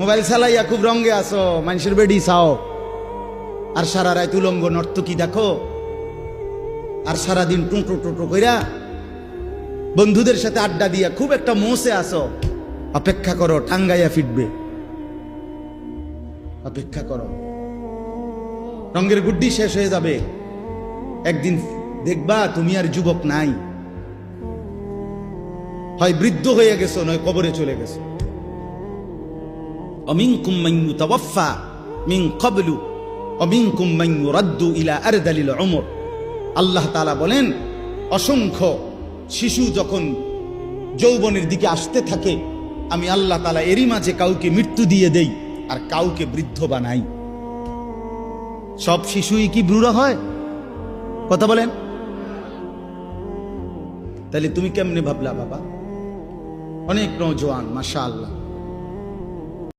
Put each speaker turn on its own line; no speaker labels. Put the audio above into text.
Mobile চালাইয়া খুব রঙে আসো, মানুষের বেডি চাও, আর সারা রাত উলঙ্গ নর্তকী দেখো, আর সারাদিন টুঁটো টুটো কইরা বন্ধুদের সাথে আড্ডা দিয়া খুব একটা মোসে আসো। অপেক্ষা করো, টাঙ্গাইয়া ফিটবে। অপেক্ষা করো, রঙের গুড্ডি শেষ হয়ে যাবে। একদিন দেখবা তুমি আর যুবক নাই, হয় বৃদ্ধ হয়ে গেছো, নয় কবরে চলে গেছো। অমিনকুম মান ইউতাওয়াফা মিন ক্বাবলু অমিনকুম মান ইউরাদ্দু ইলা আরদালিল উমর। আল্লাহ তাআলা বলেন, অসংখ্য শিশু যখন যৌবনের দিকে আসতে থাকে, আমি আল্লাহ তাআলা এরই মাঝে কাউকে মৃত্যু দিয়ে দেই আর কাউকে বৃদ্ধ বানাই। সব শিশুই কি বুড়া হয়? কথা বলেন। তাহলে তুমি কেমনে ভাবলা বাবা? অনেক নওজোয়ান, মাশাআল্লাহ।